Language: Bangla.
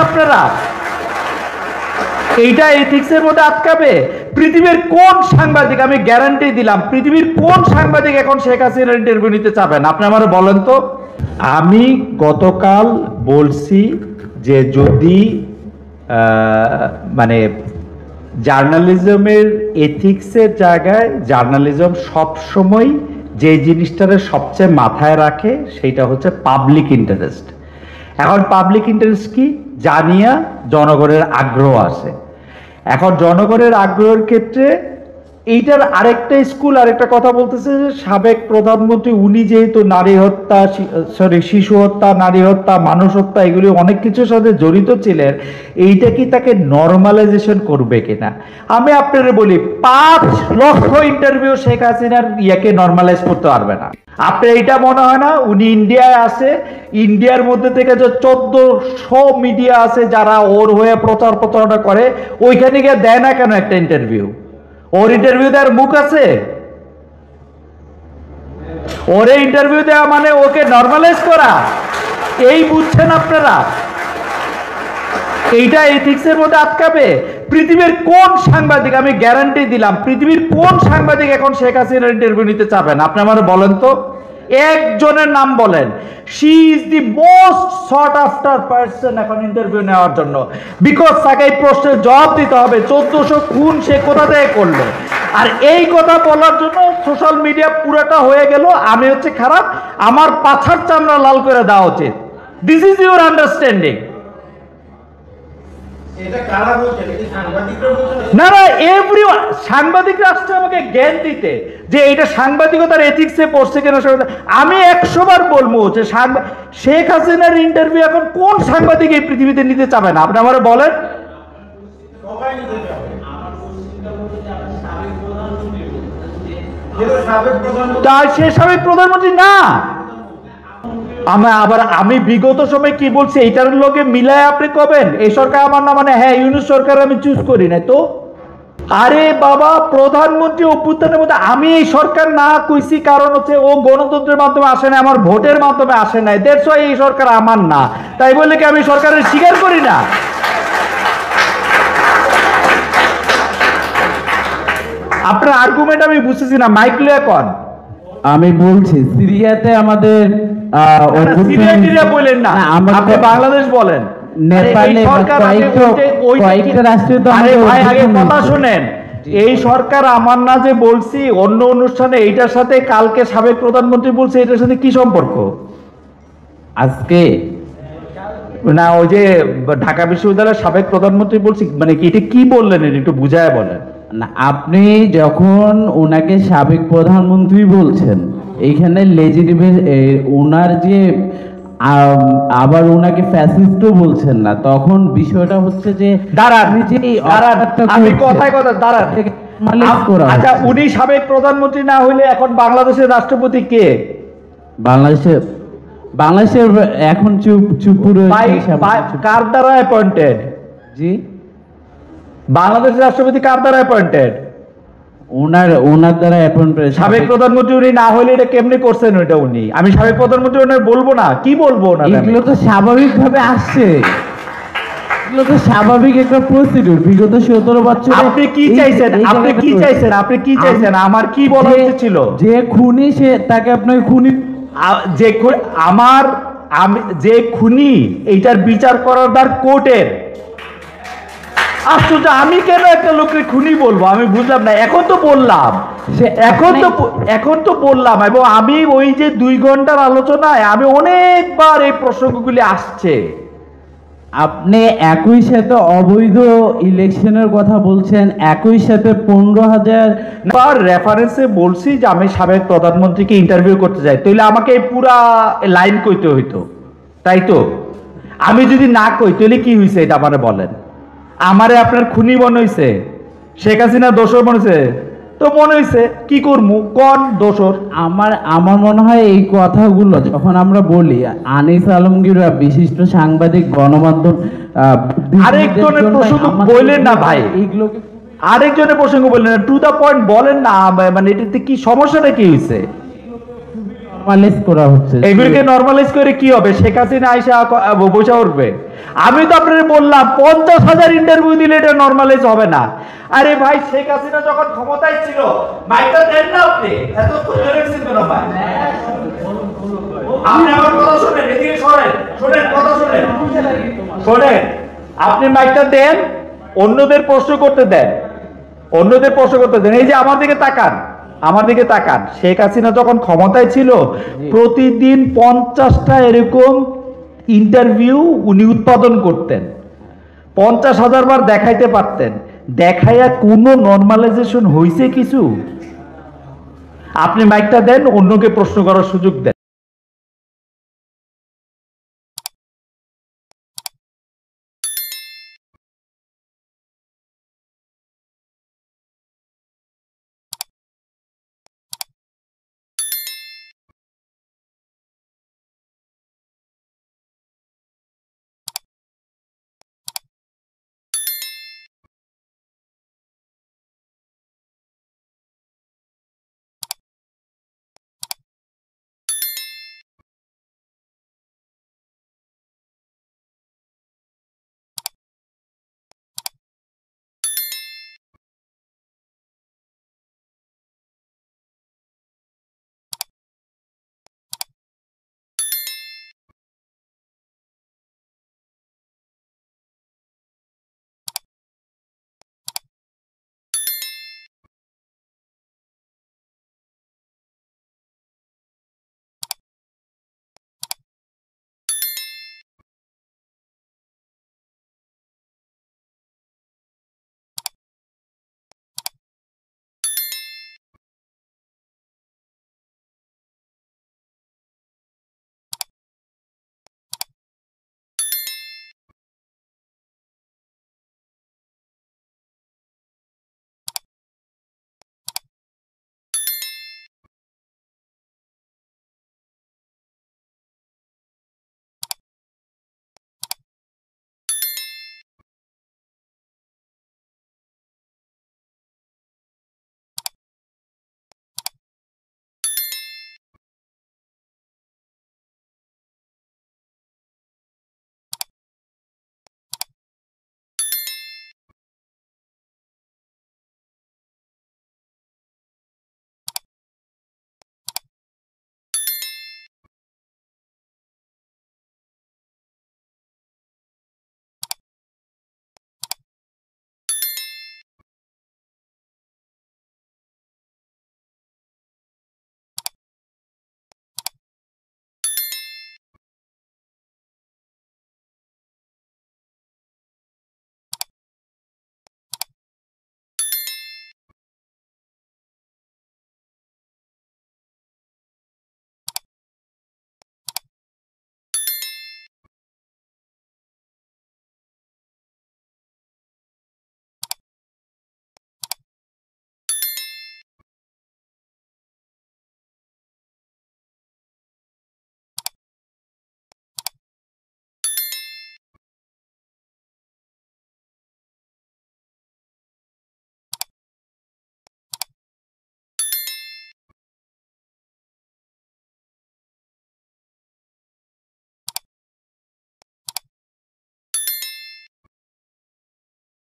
আপনারা? এইটা এথিক্সের মধ্যে আটকাবে? পৃথিবীর কোন সাংবাদিক, আমি গ্যারান্টি দিলাম, পৃথিবীর কোন সাংবাদিক এখন শেখ হাসিনার ইন্টারভিউ নিতে চাবেন? আপনি আমার বলেন তো। আমি গতকাল বলছি যে যদি মানে জার্নালিজমের এথিক্সের জায়গায় জার্নালিজম সবসময় যে জিনিসটারে সবচেয়ে মাথায় রাখে সেটা হচ্ছে পাবলিক ইন্টারেস্ট। এখন পাবলিক ইন্টারেস্ট কি জানিয়া জনগণের আগ্রহ আছে। এখন জনগণের আগ্রহের ক্ষেত্রে এইটার আরেকটা স্কুল আরেকটা কথা বলতেছে যে সাবেক প্রধানমন্ত্রী উনি যেহেতু নারী হত্যা, শিশু হত্যা, নারী হত্যা, মানুষ হত্যা এগুলি অনেক কিছুর সাথে জড়িত ছিলেন, এইটা কি তাকে নর্মালাইজেশন করবে কিনা? আমি আপনাদের বলি 5 লক্ষ ইন্টারভিউ শেখ হাসিনার ইয়াকে নর্মালাইজ করতে পারবে না। আপনার এইটা মনে হয় না উনি ইন্ডিয়ায় আছে, ইন্ডিয়ার মধ্যে থেকে যে 1400 মিডিয়া আছে যারা ওর হয়ে প্রচার প্রচারণা করে, ওইখানে গিয়ে দেয় না কেন একটা ইন্টারভিউ? ওর ইন্টারভিউ দেওয়ার মুখ আছে? ওরে ইন্টারভিউ দেওয়া মানে ওকে নর্মালাইজ করা, এই বুঝছেন আপনারা? এইটা এথিক্সের মধ্যে আটকাবে? পৃথিবীর কোন সাংবাদিক, আমি গ্যারান্টি দিলাম, পৃথিবীর কোন সাংবাদিক এখন শেখ হাসিনার ইন্টারভিউ নিতে চাবেন? আপনি আমার বলেন তো, একজনের নাম বলেন। She is the most thought after person এখন ইন্টারভিউ নেওয়ার জন্য, বিকজ তাকে এই প্রশ্নের জবাব দিতে হবে 1400 খুন সে কোথা থেকে করলো। আর এই কথা বলার জন্য সোশ্যাল মিডিয়া পুরোটা হয়ে গেল আমি হচ্ছে খারাপ, আমার পাছার চামড়া লাল করে দেওয়া উচিত। This is your understanding. না না, এভরিওয়ান, সাংবাদিকরা আসছে আমাকে জ্ঞান দিতে যে এটা সাংবাদিকতার এথিক্সে পড়ছে কিনা। আমি 100 বার বলবো যে শেখ হাসিনার ইন্টারভিউ এখন কোন সাংবাদিক এই পৃথিবীতে নিতে চাবে না? আপনি আমার বলেন। সে সাবেক প্রধানমন্ত্রী না। আমি বিগত সময় কি বলছি এইটার লোকে মিলায় আপনি কবেন এই সরকার আমার না, মানে হ্যাঁ ইউনূস সরকার আমি চুজ করি না তো। আরে বাবা, প্রধানমন্ত্রী অভ্যুত্থানের মধ্যে আমি এই সরকার না কইছি কারণ হচ্ছে ও গণতন্ত্রের মাধ্যমে আসে না, আমার ভোটের মাধ্যমে আসে নাই, দ্যাটস ওয়াই এই সরকার আমার না। তাই বলে কি আমি সরকারের স্বীকার করি না? আপনার আর্গুমেন্ট আমি বুঝতেছি না, মাইক লিয়ে কন। আমি বলছি সিরিয়াতে আমাদের সিরিয়া বলেন না, আপনি বাংলাদেশ বলেন। নেপালে কয়েকটা রাষ্ট্রীয় তো ভাই আগে কথা শুনেন। এই সরকার আমার না যে বলছি অন্য অনুষ্ঠানে, এইটার সাথে কালকে সাবেক প্রধানমন্ত্রী বলছে, এটার সাথে কি সম্পর্ক? আজকে না ওই যে ঢাকা বিশ্ববিদ্যালয়ের সাবেক প্রধানমন্ত্রী বলছি, মানে এটা কি বললেন একটু বুঝায় বলেন না। আপনি যখন ওনাকে সাবেক প্রধানমন্ত্রী বলছেন, এইখানে লেজিটিমেট ওনার যে আবার ওনাকে ফ্যাসিস্টও বলছেন না, তখন বিষয়টা হচ্ছে যে আমি কথায় কথা দাঁড়ান। আচ্ছা, উনি সাবেক প্রধানমন্ত্রী না হইলে এখন বাংলাদেশের রাষ্ট্রপতি কে? বাংলাদেশের এখন চুপ কার দ্বারা অ্যাপয়েন্টেড? জি, বাংলাদেশের রাষ্ট্রপতি কার দ্বারা অ্যাপয়েন্টেড? ওনার দ্বারা অ্যাপয়েন্টেড। সাবেক প্রধানমন্ত্রী উনি না হলে এটা কেমনে করছেন? ওইটা উনি, আমি সাবেক প্রধানমন্ত্রী ওনার বলবো না, কি বলবো না? এগুলো তো স্বাভাবিক ভাবে আসছে, এগুলো তো স্বাভাবিক একটা প্রসিডিউর। বিগত 17 বছর আপনি কি চাইছেন? আপনি কি চাইছেন? আপনি কি চাইছেন? আমার কি বলা উচিত ছিল? যে খুনি সে তাকে আপনাকে খুনি, যে আমার আমি যে খুনি এইটার বিচার করার দার কোর্টের। আশ্চর্য, আমি কেন একটা লোকের খুনি বলবো? আমি বুঝলাম না। এখন তো বললাম, এখন তো বললাম, এবং আমি ওই যে 2 ঘন্টার আলোচনায় আমি অনেকবার এই প্রসঙ্গগুলি আসছে। আপনি একই সাথে অবৈধ ইলেকশনের কথা বলছেন, একই সাথে 15,000 রেফারেন্সে বলছি যে আমি সাবেক প্রধানমন্ত্রীকে ইন্টারভিউ করতে চাই, তাহলে আমাকে এই পুরা লাইন কইতে হইতো, তাই তো? আমি যদি না কই তাহলে কি হয়েছে এটা আমারে বলেন। আমারে আপনার খুনি মনে হয়েছে, শেখ হাসিনা দোষর মনে হয়েছে তো মনে হয়েছে, কি করবো কোন দোষর? আমার মনে হয় এই কথাগুলো যখন আমরা বলি, আনিস আলমগীর বিশিষ্ট সাংবাদিক, গণমাধ্যম আরেকজনের প্রসঙ্গ বললেন না ভাই, এইগুলোকে আরেকজনের প্রসঙ্গ বললেন না, টু দা পয়েন্ট বলেন না। মানে এটাতে কি সমস্যাটা কি হয়েছে? নরমালাইজ করা হচ্ছে। এগুলিকে নরমালাইজ করে কি হবে? শেখ হাসিনা আইসা বসে উঠবে? আমি তো আপনাদের বললাম 50,000 ইন্টারভিউ দিলে এটা নরমালাইজ হবে না। আরে ভাই, শেখ হাসিনা যখন ক্ষমতায় ছিল মাইকটা দেন না আপনি, এত ছিল না ভাই। আপনি আমার কথা শুনেন, এদিকে সরেন, শুনেন কথা শুনেন, শোনেন, আপনি মাইকটা দেন, অন্যদের প্রশ্ন করতে দেন, অন্যদের প্রশ্ন করতে দেন। এই যে আমার দিকে তাকান, আমার দিকে তাকান, শেখ হাসিনা যখন ক্ষমতায় ছিল প্রতিদিন 50টা এরকম ইন্টারভিউ উনি উৎপাদন করতেন, 50,000 বার দেখাইতে পারতেন। দেখাইয়া কোনো নরমালাইজেশন হয়েছে কিছু? আপনি মাইকটা দেন, অন্যকে প্রশ্ন করার সুযোগ দেন।